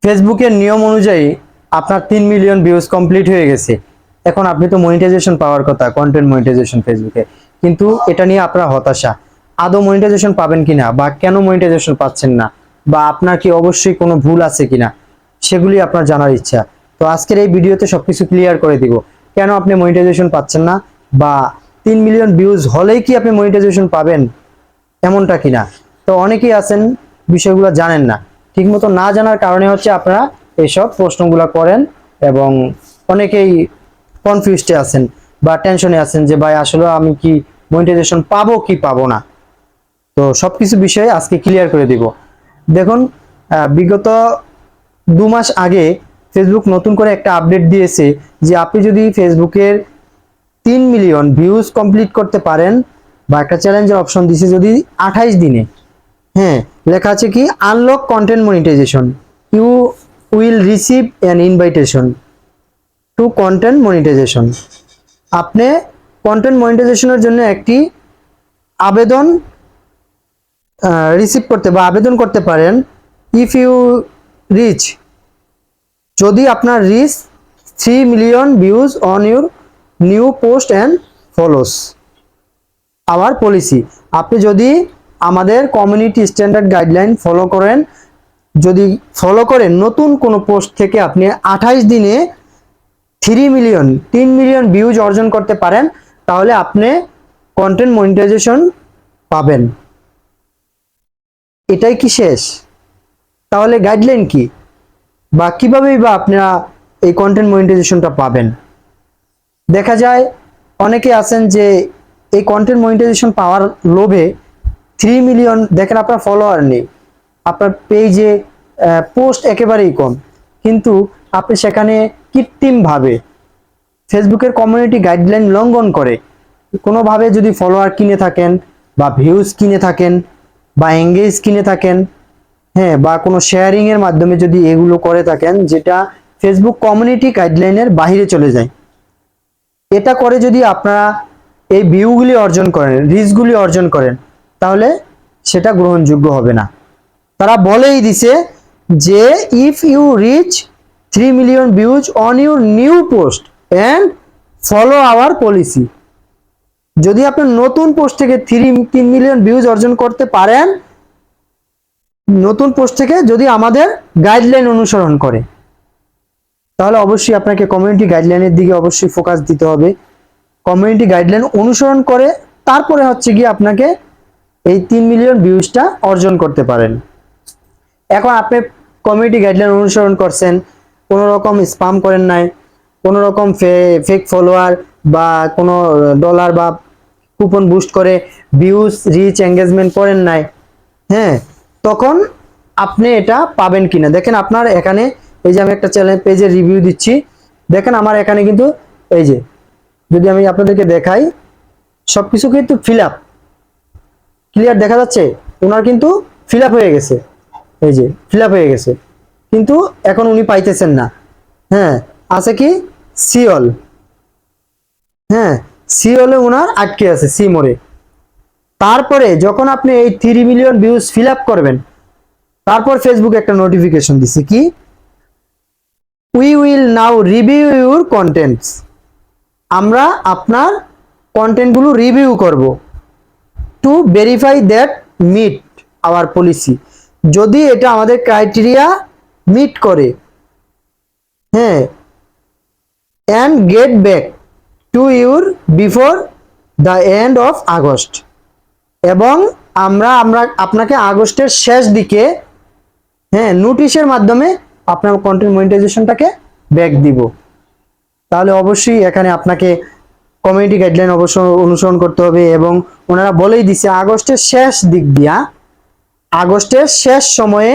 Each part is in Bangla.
ফেসবুকের নিয়ম অনুযায়ী আপনার 3 মিলিয়ন ভিউজ কমপ্লিট হয়ে গেছে। এখন আপনি তো মনিটাইজেশন পাওয়ার কথা, কন্টেন্ট মনিটাইজেশন ফেসবুকে, কিন্তু এটা নিয়ে আপনার হতাশা। আদৌ মনিটাইজেশন পাবেন কিনা, বা কেন মনিটাইজেশন পাচ্ছেন না, বা আপনার কি অবশ্যই কোনো ভুল আছে কিনা, সেগুলি আপনার জানার ইচ্ছা। তো আজকের এই ভিডিওতে সবকিছু ক্লিয়ার করে দিব, কেন আপনি মনিটাইজেশন পাচ্ছেন না, বা 3 মিলিয়ন ভিউজ হলেই কি আপনি মনিটাইজেশন পাবেন, এমনটা কিনা। তো অনেকেই আছেন বিষয়গুলো জানেন না, ঠিকমতো না জানার কারণে হচ্ছে আপনারা এইসব প্রশ্নগুলো করেন, এবং অনেকেই কনফিউজডে আছেন বা টেনশনে আছেন যে ভাই আসলে আমি কি মনিটাইজেশন পাবো কি পাবো না। তো সবকিছু বিষয়ে আজকে ক্লিয়ার করে দিব। দেখুন, বিগত 2 মাস আগে ফেসবুক নতুন করে একটা আপডেট দিয়েছে যে আপনি যদি ফেসবুকের 3 মিলিয়ন ভিউজ কমপ্লিট করতে পারেন, বা একটা চ্যালেঞ্জের অপশন দিছে, যদি 28 দিনে, হ্যাঁ, লেখা আছে কি unlock content monetization, you will receive an invitation to content monetization. আপনি কন্টেন্ট মনিটাইজেশনের জন্য একটি আবেদন রিসিভ করতে বা আবেদন করতে পারেন, ইফ ইউ রিচ, যদি আপনার reach 3 million views on your new post and follows our policy. আপনি যদি আমাদের কমিউনিটি স্ট্যান্ডার্ড গাইডলাইন ফলো করেন, যদি ফলো করেন, নতুন কোনো পোস্ট থেকে আপনি 28 দিনে 3 মিলিয়ন ভিউজ অর্জন করতে পারেন, তাহলে আপনি কন্টেন্ট মনিটাইজেশন পাবেন। এটাই কি শেষ? তাহলে গাইডলাইন কি, বা কিভাবেই বা আপনারা এই কন্টেন্ট মনিটাইজেশনটা পাবেন? দেখা যায় অনেকে আছেন যে এই কন্টেন্ট মনিটাইজেশন পাওয়ার লোভে 3 মিলিয়ন, দেখেন আপনার ফলোয়ার নেই, আপনার পেজে পোস্ট একেবারেই কম, কিন্তু আপনি সেখানে কৃত্রিমভাবে ফেসবুকের কমিউনিটি গাইডলাইন লঙ্ঘন করে কোনোভাবে যদি ফলোয়ার কিনে থাকেন, বা ভিউজ কিনে থাকেন, বা এঙ্গেজ কিনে থাকেন, হ্যাঁ, বা কোনো শেয়ারিং এর মাধ্যমে যদি এগুলো করে থাকেন যেটা ফেসবুক কমিউনিটি গাইডলাইনের বাইরে চলে যায়, এটা করে যদি আপনারা এই ভিউগুলি অর্জন করেন, রিচগুলি অর্জন করেন, তাহলে সেটা গ্রহণযোগ্য হবে না। তারা বলেই দিছে যে if you reach 3 million views on your new post and follow our policy, যদি আপনি নতুন পোস্ট থেকে 3 মিলিয়ন ভিউজ অর্জন করতে পারেন, নতুন পোস্ট থেকে যদি আমাদের গাইডলাইন অনুসরণ করে, তাহলে অবশ্যই আপনাকে কমিউনিটি গাইডলাইনের দিকে অবশ্যই ফোকাস দিতে হবে। কমিউনিটি গাইডলাইন অনুসরণ করে তারপরে হচ্ছে গিয়ে আপনাকে এই 3 মিলিয়ন ভিউজটা অর্জন করতে পারেন। এখন আপনি কমিউনিটি গাইডলাইন অনুসরণ করছেন, কোনো রকম স্পাম করেন নাই, কোনো রকম ফেক ফলোয়ার বা কোনো ডলার বা কুপন বুস্ট করে ভিউজ রিচ এঙ্গেজমেন্ট করেন নাই, হ্যাঁ, তখন আপনি এটা পাবেন কিনা দেখেন। আপনার এখানে এই যে আমি একটা চ্যানেল পেজের রিভিউ দিচ্ছি, দেখেন আমার এখানে কিন্তু এই যে, যদি আমি আপনাদেরকে দেখাই, সবকিছু কিন্তু ফিল আপ, ক্লিয়ার দেখা যাচ্ছে, ওনার কিন্তু ফিল আপ হয়ে গেছে, এই যে ফিল আপ হয়ে গেছে, কিন্তু এখন উনি পাইতেছেন না। হ্যাঁ, আছে কি সিওল, হ্যাঁ, সিওলে ওনার আটকে আছে, সি মোড়ে। তারপরে যখন আপনি এই 3 মিলিয়ন ভিউজ ফিল আপ করবেন, তারপর ফেসবুক একটা নোটিফিকেশন দিছে কি, we will now review your contents, আমরা আপনার কন্টেন্টগুলো রিভিউ করব, to verify that meet our policy, যদি এটা আমাদের ক্রাইটেরিয়া মিট করে, হ্যাঁ, and get back to your before the end of August, এবং আমরা আমরা আপনাকে আগস্টের শেষ দিকে, হ্যাঁ, নোটিশের মাধ্যমে আপনার কন্টেন্ট মনিটাইজেশনটাকে ব্যাক দিব। তাহলে অবশ্যই এখানে আপনাকে কমিউনিটি গাইডলাইন অবশ্যই অনুসরণ করতে হবে, এবং ওনারা বলেই দিছে আগস্টের শেষ দিক দিয়া, আগস্টের শেষ সময়ে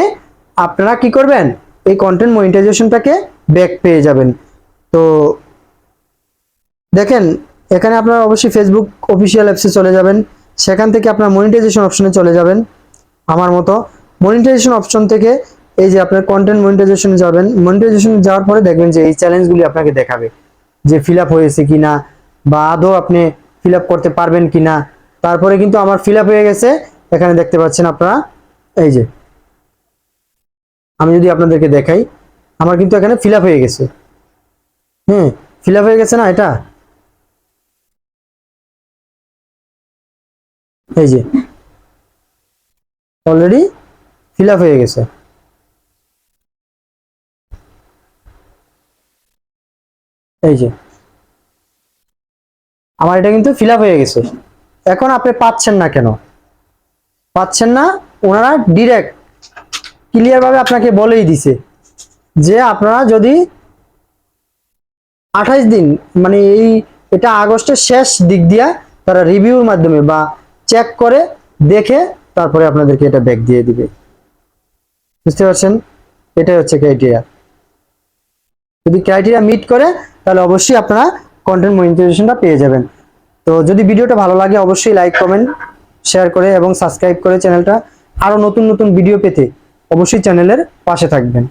আপনারা কি করবেন, এই কন্টেন্ট মনিটাইজেশনটাকে ব্যাক পেয়ে যাবেন। তো দেখেন, এখানে আপনারা অবশ্যই ফেসবুক অফিসিয়াল অ্যাপসে চলে যাবেন, সেখান থেকে আপনার মনিটাইজেশন অপশনে চলে যাবেন। আমার মতো মনিটাইজেশন অপশন থেকে এই যে আপনার কন্টেন্ট মনিটাইজেশনে যাবেন, মনিটাইজেশন যাওয়ার পরে দেখবেন যে এই চ্যালেঞ্জগুলি আপনাকে দেখাবে যে ফিল আপ হয়েছে কিনা, বা আদৌ আপনি ফিল আপ করতে পারবেন কিনা। তারপরে কিন্তু আমার ফিল আপ হয়ে গেছে, এখানে দেখতে পাচ্ছেন আপনারা, এই যে আমি যদি আপনাদেরকে দেখাই, আমার কিন্তু এখানে ফিল আপ হয়ে গেছে। ফিল আপ হয়ে গেছে না এটা, এই যে অলরেডি ফিল আপ হয়ে গেছে। এই যে আমার এটা কিন্তু ফিল আপ হয়ে গেছে। এখন আপনি পাচ্ছেন না কেন? পাচ্ছেন না, ওনারা ডিরেক্ট ক্লিয়ার ভাবে আপনাকে বলেই দিছে যে আপনারা যদি 28 দিন, মানে এটা আগস্টের শেষ দিক দিয়া তারা রিভিউর মাধ্যমে বা চেক করে দেখে তারপরে আপনাদেরকে এটা ব্যাক দিয়ে দিবে। বুঝতে পারছেন? এটাই হচ্ছে ক্রাইটেরিয়া। যদি ক্রাইটেরিয়া মিট করে তাহলে অবশ্যই আপনারা কন্টেন্ট মনিটাইজেশনটা পেয়ে যাবেন। তো যদি ভিডিওটা ভালো লাগে অবশ্যই লাইক কমেন্ট শেয়ার করে এবং সাবস্ক্রাইব করে চ্যানেলটা আরো নতুন নতুন ভিডিও পেতে অবশ্যই চ্যানেলের পাশে থাকবেন।